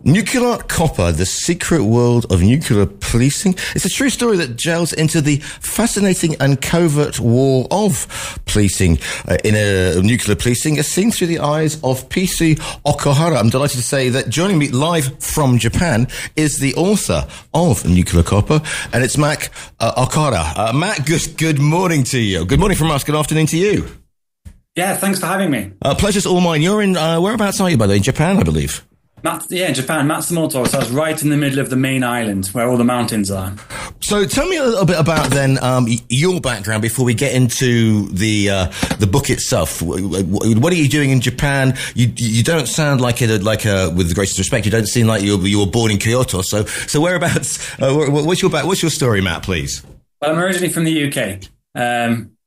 Nuclear Copper, The Secret World of Nuclear Policing. It's a true story that delves into the fascinating and covert war of policing in a nuclear policing, as seen through the eyes of PC Okuhara. I'm delighted to say that joining me live from Japan is the author of Nuclear Copper, and it's Matt Okuhara. Matt, good morning to you. Good morning from us. Good afternoon to you. Yeah, thanks for having me. Pleasure's all mine. You're in, whereabouts are you, by the way? In Japan, I believe. In Japan, Matsumoto. So I was right in the middle of the main island where all the mountains are. So tell me a little bit about then your background before we get into the book itself. What are you doing in Japan? You don't sound like with the greatest respect, you don't seem like you were born in Kyoto. So whereabouts? What's your story, Matt? Please. Well, I'm originally from the UK.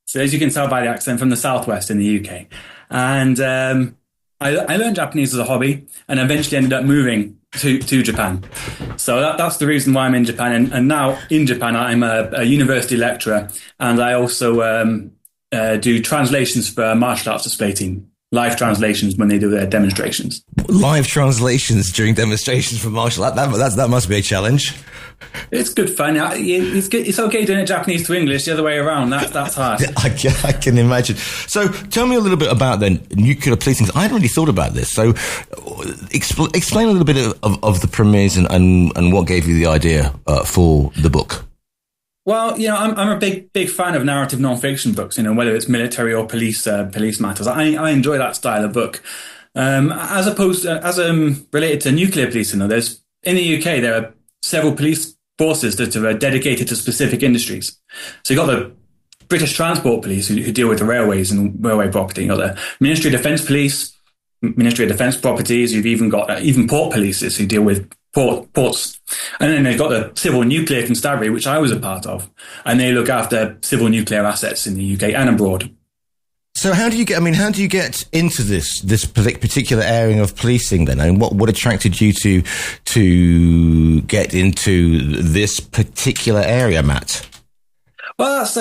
So as you can tell by the accent, from the southwest in the UK, and I learned Japanese as a hobby and eventually ended up moving to Japan. So that's the reason why I'm in Japan. And now in Japan, I'm a university lecturer, and I also do translations for martial arts display team. Live translations when they do their demonstrations. Live translations during demonstrations for martial arts. That must be a challenge. It's good fun. It's okay doing it Japanese to English. The other way around, that's hard. I can imagine. So tell me a little bit about then nuclear policing. I hadn't really thought about this. So explain a little bit of the premise and what gave you the idea for the book. Well, I'm a big fan of narrative non-fiction books, whether it's military or police matters. I enjoy that style of book. As related to nuclear policing, in the UK, there are several police forces that are dedicated to specific industries. So you've got the British Transport Police who deal with the railways and railway property. You've got the Ministry of Defence Police, Ministry of Defence Properties. You've even got even port polices who deal with ports. And then they've got the Civil Nuclear Constabulary, which I was a part of, and they look after civil nuclear assets in the UK and abroad. So how do you get into this particular area of policing then? And what attracted you to get into this particular area, Matt? Well, that's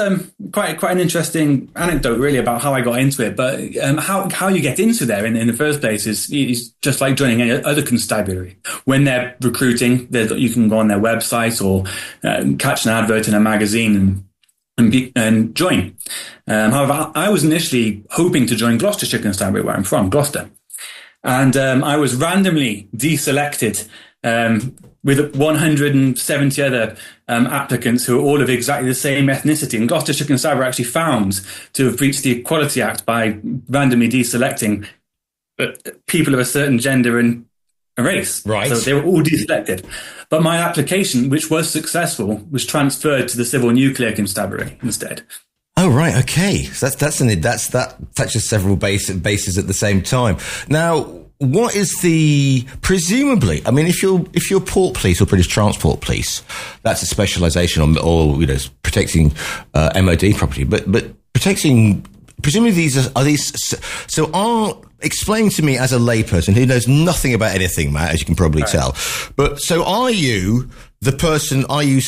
quite an interesting anecdote, really, about how I got into it. But how you get into there in the first place is just like joining any other constabulary. When they're recruiting, you can go on their website or catch an advert in a magazine and join. However, I was initially hoping to join Gloucestershire Constabulary, where I'm from, Gloucester, and I was randomly deselected with 170 other applicants who are all of exactly the same ethnicity. And Gloucestershire Constabulary actually found to have breached the Equality Act by randomly deselecting people of a certain gender and a race. Right. So they were all deselected. But my application, which was successful, was transferred to the Civil Nuclear Constabulary instead. Oh, right. Okay. So that touches several bases at the same time. Now, what is presumably, if you're port police or British Transport Police, that's a specialisation or protecting MOD property, but protecting, presumably explain to me as a layperson who knows nothing about anything, Matt, as you can probably tell. But so are you the person, are you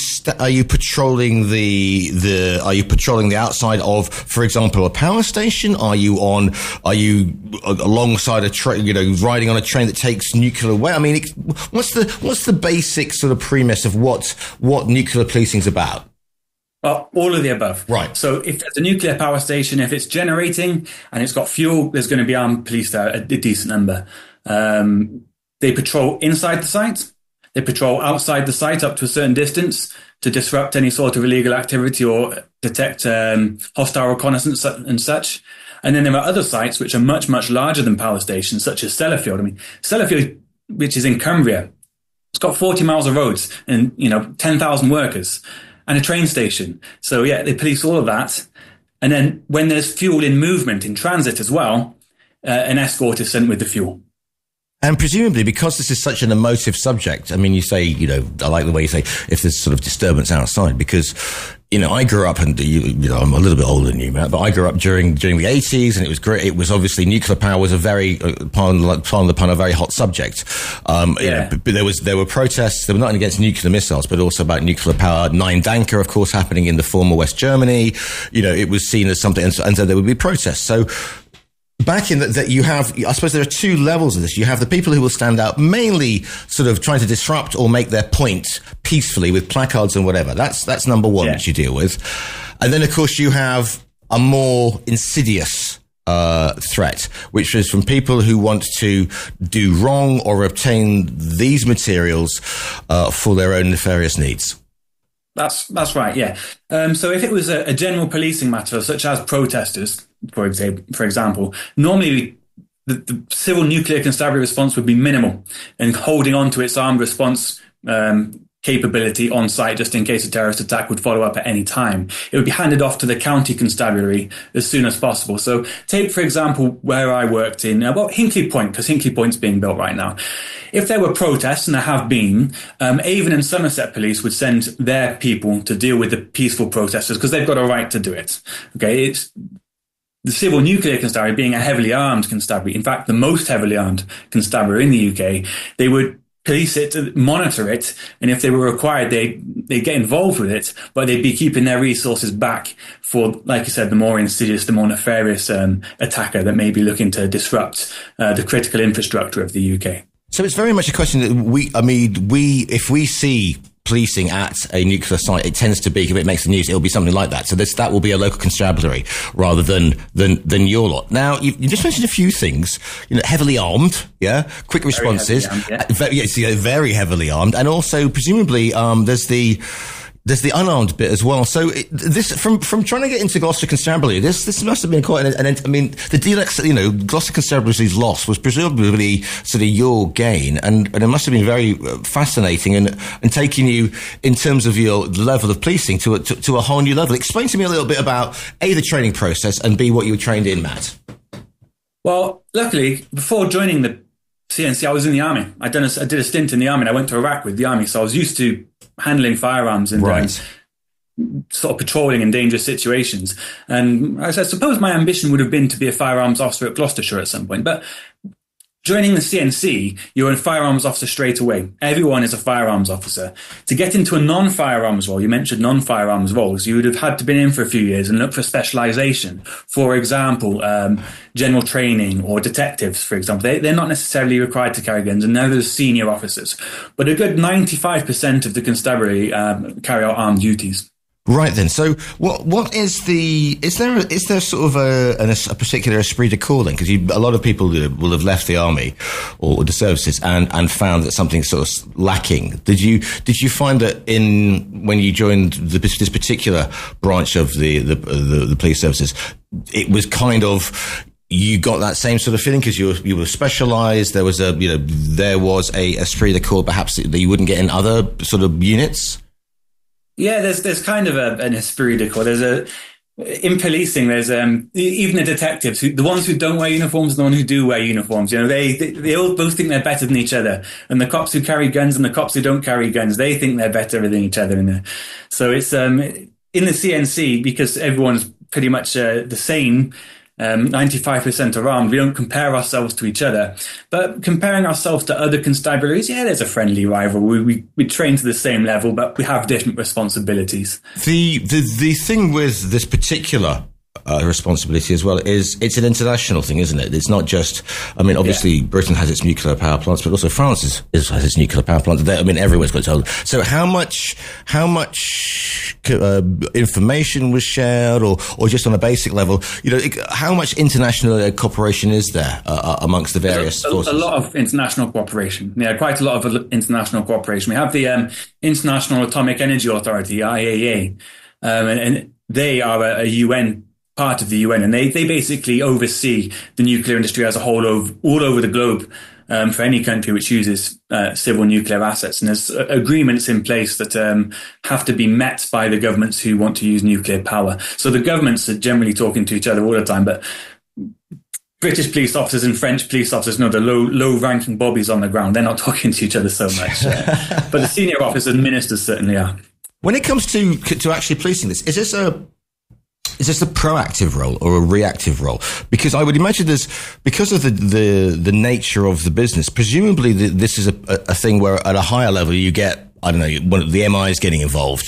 patrolling the outside of, for example, a power station? Are you alongside a train, riding on a train that takes nuclear away? What's the basic sort of premise of what nuclear policing is about? Well, all of the above. Right. So if there's a nuclear power station, if it's generating and it's got fuel, there's going to be armed police there, a decent number. They patrol inside the site. They patrol outside the site up to a certain distance to disrupt any sort of illegal activity or detect hostile reconnaissance and such. And then there are other sites which are much, much larger than power stations, such as Sellafield. Sellafield, which is in Cumbria, it's got 40 miles of roads and 10,000 workers. And a train station. So, yeah, they police all of that. And then when there's fuel in movement, in transit as well, an escort is sent with the fuel. And presumably, because this is such an emotive subject, you say, I like the way you say, if there's sort of disturbance outside, because, I grew up, and, I'm a little bit older than you, Matt, but I grew up during the 80s, and it was great. It was obviously, nuclear power was a very, pardon the pun, a very hot subject. But there were protests, they were not only against nuclear missiles, but also about nuclear power. Nine Danker, of course, happening in the former West Germany. It was seen as something, and so there would be protests. So, back in that you have, I suppose there are two levels of this. You have the people who will stand out mainly sort of trying to disrupt or make their point peacefully with placards and whatever. That's number one that you deal with. And then, of course, you have a more insidious threat, which is from people who want to do wrong or obtain these materials for their own nefarious needs. That's right, yeah. So if it was a general policing matter, such as protesters, for example, normally the civil nuclear constabulary response would be minimal and holding on to its armed response capability on site just in case a terrorist attack would follow up at any time. It would be handed off to the county constabulary as soon as possible. So take, for example, where I worked in, Hinkley Point, because Hinkley Point's being built right now. If there were protests, and there have been, Avon and Somerset Police would send their people to deal with the peaceful protesters because they've got a right to do it. Okay, it's the civil nuclear constabulary being a heavily armed constabulary, in fact, the most heavily armed constabulary in the UK, they would police it, monitor it, and if they were required, they'd get involved with it, but they'd be keeping their resources back for, like you said, the more insidious, the more nefarious attacker that may be looking to disrupt the critical infrastructure of the UK. So it's very much a question that if we see policing at a nuclear site, it tends to be, if it makes the news, it'll be something like that. So that will be a local constabulary rather than your lot. Now, you just mentioned a few things, heavily armed, quick responses, very heavily armed, and also presumably, there's the unarmed bit as well. So this, from trying to get into Gloucester Constabulary, this must have been quite the deal, Gloucester Constabulary's loss was presumably sort of your gain, and it must have been very fascinating and taking you in terms of your level of policing to a whole new level. Explain to me a little bit about A, the training process, and B, what you were trained in, Matt. Well, luckily, before joining the CNC, I was in the army. I did a stint in the army, and I went to Iraq with the army, so I was used to handling firearms and sort of patrolling in dangerous situations. And I suppose my ambition would have been to be a firearms officer at Gloucestershire at some point. But joining the CNC, you're a firearms officer straight away. Everyone is a firearms officer. To get into a non-firearms role, you mentioned non-firearms roles, you would have had to been in for a few years and look for specialization. For example, general training or detectives, for example. They're not necessarily required to carry guns, and neither are senior officers. But a good 95% of the constabulary carry out armed duties. Right then. So, what is is there sort of a particular esprit de corps then? Because a lot of people will have left the army or the services and found that something's sort of lacking. Did you find that when you joined this particular branch of the police services, it was kind of, you got that same sort of feeling because you were specialised? There was a esprit de corps perhaps that you wouldn't get in other sort of units. Yeah, there's kind of an esprit de corps. In policing, there's even the detectives, the ones who don't wear uniforms and the ones who do wear uniforms. They all both think they're better than each other. And the cops who carry guns and the cops who don't carry guns, they think they're better than each other. So it's in the CNC, because everyone's pretty much the same. 95% are armed. We don't compare ourselves to each other, but comparing ourselves to other constabularies, there's a friendly rivalry. We train to the same level, but we have different responsibilities. The thing with this particular responsibility as well is it's an international thing, isn't it? It's not just, obviously Britain has its nuclear power plants, but also France has its nuclear power plants. Everyone's got its own. So how much information was shared, or just on a basic level, how much international cooperation is there amongst the various forces? A lot of international cooperation. Yeah, quite a lot of international cooperation. We have the International Atomic Energy Authority, IAEA, and they are a UN part of the UN, and they basically oversee the nuclear industry as a whole all over the globe for any country which uses civil nuclear assets. And there's agreements in place that have to be met by the governments who want to use nuclear power. So the governments are generally talking to each other all the time, but British police officers and French police officers, the low-ranking bobbies on the ground, they're not talking to each other so much. But the senior officers and ministers certainly are. When it comes to actually policing this, is this a proactive role or a reactive role? Because I would imagine because of the nature of the business, presumably this is a thing where at a higher level you get, I don't know, one of the MIs getting involved,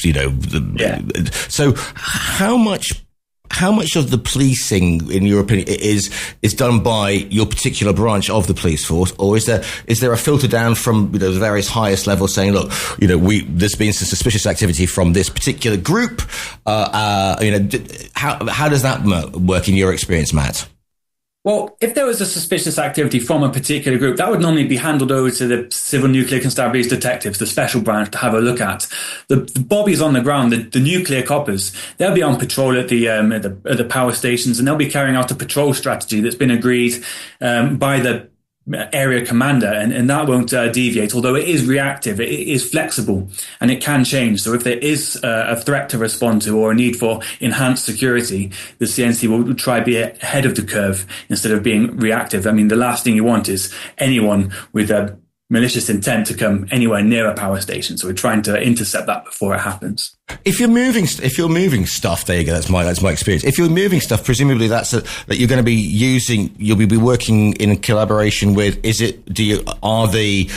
So how much how much of the policing, in your opinion, is done by your particular branch of the police force, or is there a filter down from the various highest levels saying, look, there's been some suspicious activity from this particular group? How does that work in your experience, Matt? Well, if there was a suspicious activity from a particular group, that would normally be handled over to the Civil Nuclear Constabulary's detectives, the special branch, to have a look at. The bobbies on the ground, the nuclear coppers, they'll be on patrol at the power stations, and they'll be carrying out a patrol strategy that's been agreed by the area commander, and that won't deviate, although it is reactive, it is flexible, and it can change. So if there is a threat to respond to or a need for enhanced security, the CNC will try to be ahead of the curve instead of being reactive. I mean, the last thing you want is anyone with a malicious intent to come anywhere near a power station. So we're trying to intercept that before it happens. If you're moving stuff, there you go. That's my experience. If you're moving stuff, presumably that you're going to be using. You'll be working in collaboration with. Are the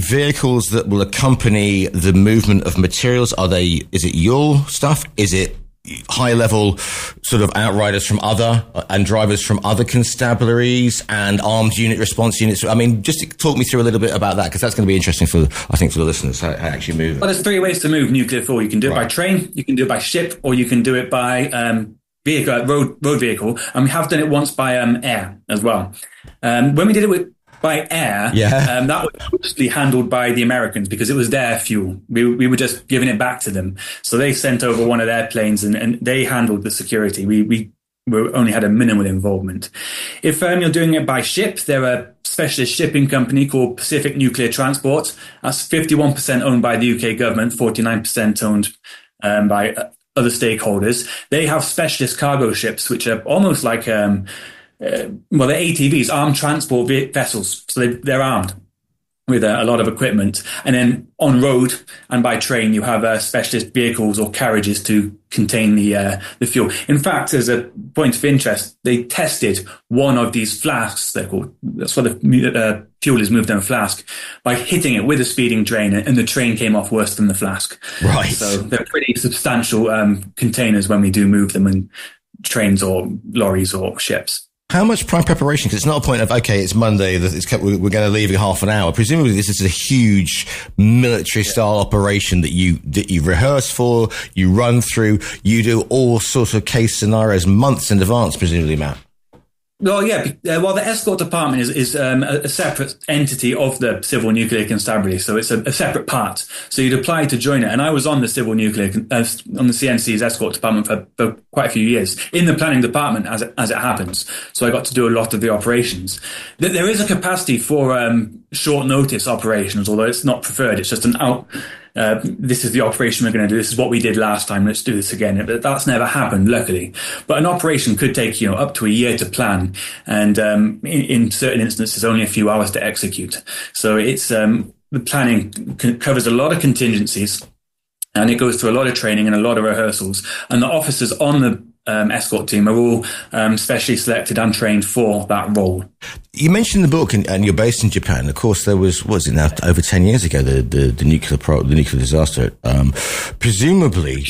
vehicles that will accompany the movement of materials? Is it your stuff? Is it high level sort of outriders from other and drivers from other constabularies and armed unit response units? I mean, just talk me through a little bit about that, because that's going to be interesting for the listeners, how actually move. Well, there's three ways to move nuclear fuel. You can do it by train, you can do it by ship, or you can do it by road vehicle. And we have done it once by air as well. When we did it by air, that was mostly handled by the Americans because it was their fuel. We were just giving it back to them. So they sent over one of their planes and they handled the security. We only had a minimal involvement. If you're doing it by ship, there are a specialist shipping company called Pacific Nuclear Transport. That's 51% owned by the UK government, 49% owned by other stakeholders. They have specialist cargo ships, which are almost like they're ATVs, armed transport vessels. So they're armed with a lot of equipment. And then on road and by train, you have specialist vehicles or carriages to contain the fuel. In fact, as a point of interest, they tested one of these flasks, that's what the fuel is moved in a flask, by hitting it with a speeding train, and the train came off worse than the flask. Right. So they're pretty substantial containers when we do move them in trains or lorries or ships. How much prime preparation? Because it's not a point of, okay, it's Monday, we're going to leave in half an hour. Presumably this is a huge military-style operation that you rehearse for, you run through, you do all sorts of case scenarios months in advance, presumably, Matt. Well, yeah. The escort department is a separate entity of the Civil Nuclear Constabulary, so it's a separate part. So you'd apply to join it, and I was on the Civil Nuclear on the CNC's escort department for quite a few years in the planning department, as it happens. So I got to do a lot of the operations. There is a capacity for short notice operations, although it's not preferred. It's just an out. This is the operation we're going to do. This is what we did last time. Let's do this again. That's never happened, luckily. But an operation could take, up to a year to plan, and in certain instances, only a few hours to execute. So it's the planning covers a lot of contingencies, and it goes through a lot of training and a lot of rehearsals. And the officers on the escort team are all specially selected and trained for that role. You mentioned the book, and you're based in Japan. Of course, there was it now, over 10 years ago, the nuclear disaster. Presumably,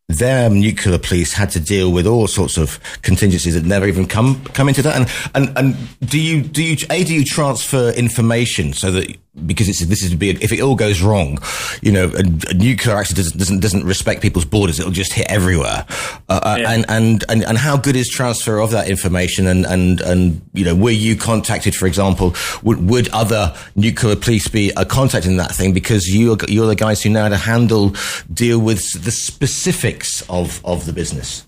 their nuclear police had to deal with all sorts of contingencies that never even come into that. And do you transfer information so that, because if it all goes wrong, a nuclear accident doesn't respect people's borders, it'll just hit everywhere. And how good is transfer of that information? And were you contacted, for example, would other nuclear police be contacting that thing, because you're the guys who know how to deal with the specifics of the business?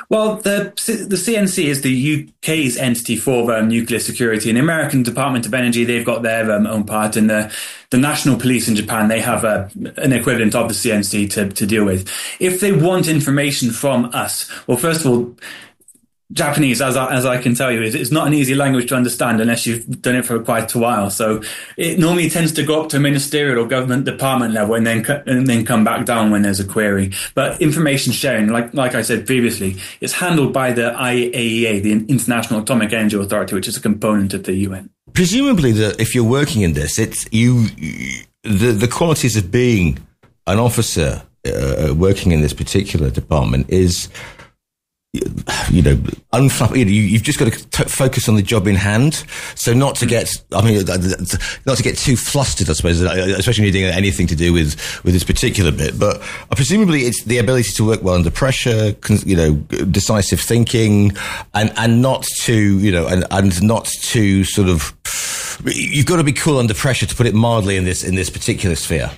Well, the CNC is the UK's entity for nuclear security, and the American Department of Energy, they've got their own part, and the national police in Japan, they have an equivalent of the CNC to deal with. If they want information from us, well, first of all, Japanese, as I can tell you, it's not an easy language to understand unless you've done it for quite a while. So it normally tends to go up to ministerial or government department level and then come back down when there's a query. But information sharing, like I said previously, is handled by the IAEA, the International Atomic Energy Authority, which is a component of the UN. Presumably, if you're working in this, it's the qualities of being an officer working in this particular department is, you've just got to focus on the job in hand. So not to get too flustered, I suppose, especially when you're doing anything to do with this particular bit. But presumably it's the ability to work well under pressure, decisive thinking, and not to, and not to sort of, you've got to be cool under pressure, to put it mildly, in this particular sphere.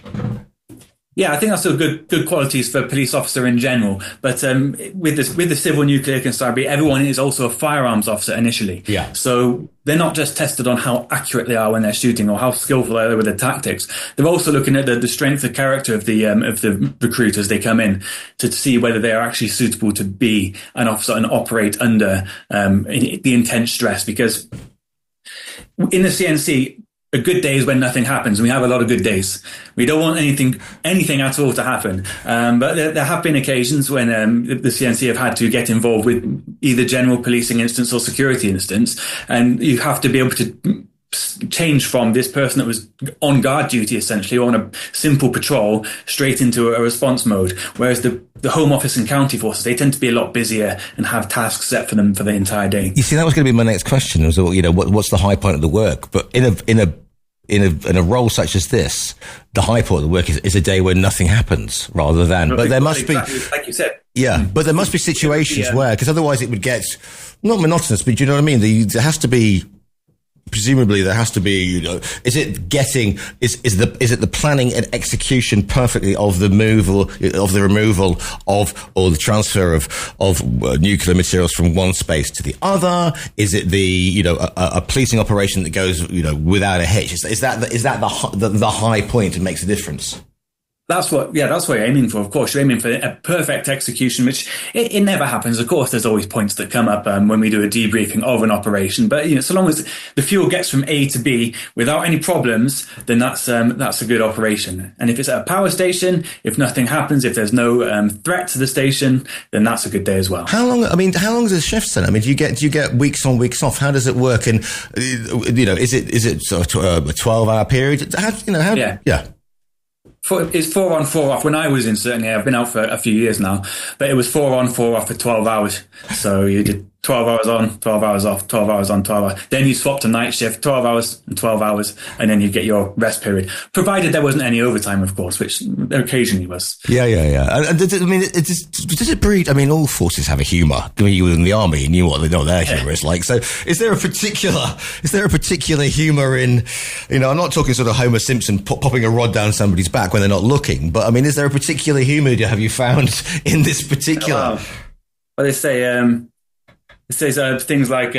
Yeah, I think that's all good qualities for a police officer in general. But with the civil nuclear constabulary, everyone is also a firearms officer initially. Yeah. So they're not just tested on how accurate they are when they're shooting or how skillful they are with their tactics. They're also looking at the strength of character of the recruit as they come in, to see whether they are actually suitable to be an officer and operate under the intense stress. Because in the CNC, a good day is when nothing happens, and we have a lot of good days. We don't want anything at all to happen. But there have been occasions when the CNC have had to get involved with either general policing instance or security instance, and you have to be able to change from this person that was on guard duty, essentially, or on a simple patrol, straight into a response mode. Whereas the Home Office and county forces, they tend to be a lot busier and have tasks set for them for the entire day. You see, that was going to be my next question. Was, what's the high point of the work? But in a role such as this, the high point of the work is a day when nothing happens, rather than. But there must be, like you said. Yeah, but there must be situations where, because otherwise it would get not monotonous, but do you know what I mean? There has to be. Presumably there has to be, is it the planning and execution perfectly of the removal or the transfer of nuclear materials from one space to the other? Is it a policing operation that goes, without a hitch? Is that the high point that makes a difference? That's what you're aiming for. Of course, you're aiming for a perfect execution, which it never happens. Of course, there's always points that come up when we do a debriefing of an operation. But so long as the fuel gets from A to B without any problems, then that's a good operation. And if it's at a power station, if nothing happens, if there's no threat to the station, then that's a good day as well. How long is the shift then? I mean, do you get weeks on, weeks off? How does it work? And is it sort of a 12-hour period? Yeah. It's 4 on, 4 off. When I was in, certainly, I've been out for a few years now, but it was 4 on, 4 off for 12 hours. So you did 12 hours on, 12 hours off, 12 hours on, 12 hours. Then you swapped to night shift, 12 hours and 12 hours, and then you get your rest period. Provided there wasn't any overtime, of course, which there occasionally was. Yeah. And does it breed? I mean, all forces have a humour. I mean, you were in the army, you knew what their humour is like. So is there a particular humour in, I'm not talking sort of Homer Simpson popping a rod down somebody's back when they're not looking, but I mean, is there a particular humour have you found in this particular? Well, they say, it says things like,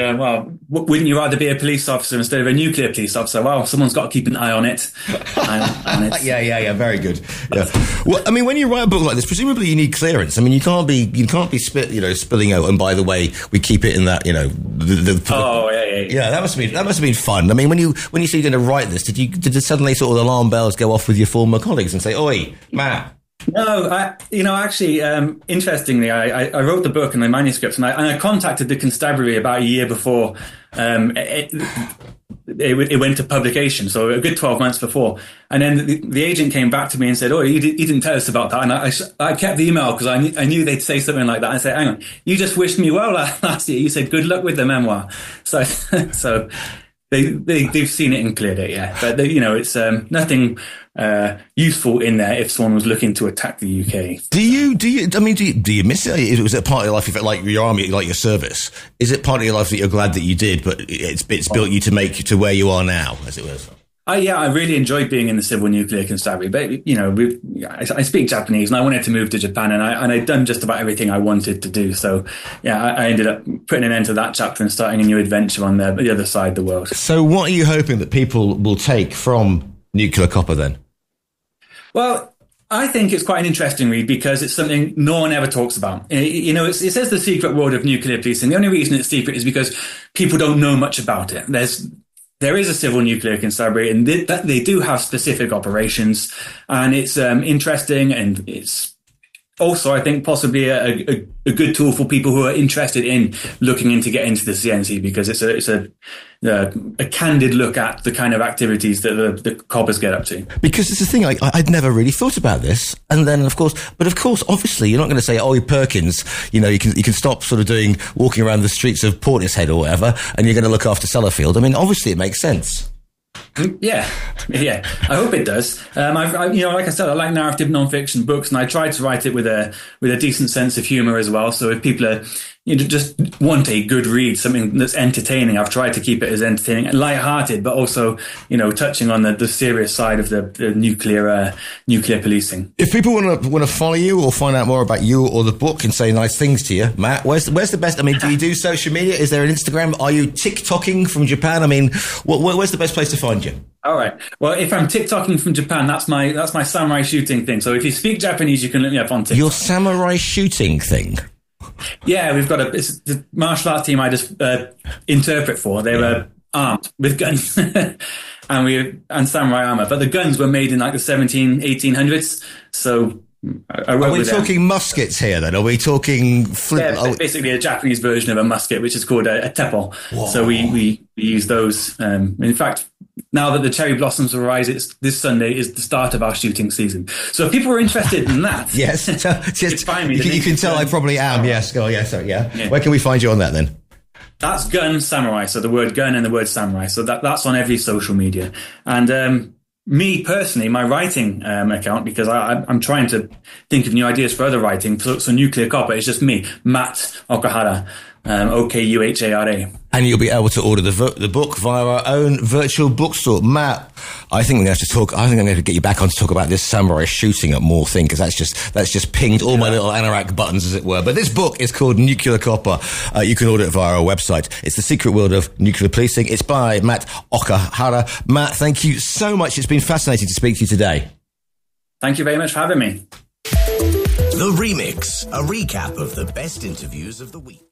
wouldn't you rather be a police officer instead of a nuclear police officer? Well, someone's got to keep an eye on it. Yeah, very good. Yeah. Well, I mean, when you write a book like this, presumably you need clearance. I mean, you can't be spilling out. And by the way, we keep it in that, yeah. Yeah, that must have been fun. I mean, when you say you're going to write this, did suddenly sort of alarm bells go off with your former colleagues and say, "Oi, Matt"? No, actually, interestingly, I wrote the book and the manuscript, and I contacted the constabulary about a year before it went to publication, so a good 12 months before. And then the agent came back to me and said, "Oh, you didn't tell us about that." And I kept the email because I knew they'd say something like that. I said, "Hang on, you just wished me well last year. You said good luck with the memoir." So they've seen it and cleared it, yeah. But it's nothing useful in there if someone was looking to attack the UK. Do you miss it? Was it part of your life, like your army, like your service? Is it part of your life that you're glad that you did, but it's built you to make to where you are now, as it was? I really enjoyed being in the civil nuclear constabulary, but I speak Japanese and I wanted to move to Japan, and I'd done just about everything I wanted to do. So yeah, I ended up putting an end to that chapter and starting a new adventure on the other side of the world. So what are you hoping that people will take from Nuclear Copper then? Well, I think it's quite an interesting read because it's something no one ever talks about. It says the secret world of nuclear policing. The only reason it's secret is because people don't know much about it. There is a civil nuclear constabulary, and they do have specific operations, and it's interesting, and it's also, I think possibly a good tool for people who are interested in looking into get into the CNC, because it's a candid look at the kind of activities that the coppers get up to. Because it's the thing, I'd never really thought about this, and then of course, obviously, you're not going to say, "Oh, Perkins, you can stop sort of walking around the streets of Portishead or whatever, and you're going to look after Sellafield." I mean, obviously, it makes sense. Yeah. I hope it does. Like I said, I like narrative nonfiction books, and I try to write it with a decent sense of humor as well. So if people are just want a good read, something that's entertaining, I've tried to keep it as entertaining and lighthearted, but also touching on the serious side of the nuclear policing. If people want to follow you or find out more about you or the book and say nice things to you, Matt, where's the best? I mean, do you do social media? Is there an Instagram? Are you TikToking from Japan? I mean, where's the best place to find you? All right. Well, if I'm TikToking from Japan, that's my samurai shooting thing. So if you speak Japanese, you can look me up on TikTok. Your samurai shooting thing? Yeah, we've got it's the martial arts team I just interpret for. They were armed with guns and samurai armor, but the guns were made in like the 1800s. So I are we talking muskets here then? Are we talking basically a Japanese version of a musket, which is called a teppo. Whoa. So we use those. In fact, now that the cherry blossoms will rise, this Sunday is the start of our shooting season. So if people are interested in that, yes, find me. You can tell I probably am. Yes, go. Yeah, sorry, yeah. Where can we find you on that then? That's Gun Samurai. So the word gun and the word samurai. So that's on every social media. And me personally, my writing account, because I'm trying to think of new ideas for other writing. So Nuclear Copper is just me, Matt Okuhara. Okuhara. And you'll be able to order the book via our own virtual bookstore. Matt, I think I'm going to get you back on to talk about this samurai shooting at more thing, because that's just pinged all my little anorak buttons, as it were. But this book is called Nuclear Copper. You can order it via our website. It's The Secret World of Nuclear Policing. It's by Matt Okuhara. Matt, thank you so much. It's been fascinating to speak to you today. Thank you very much for having me. The Remix, a recap of the best interviews of the week.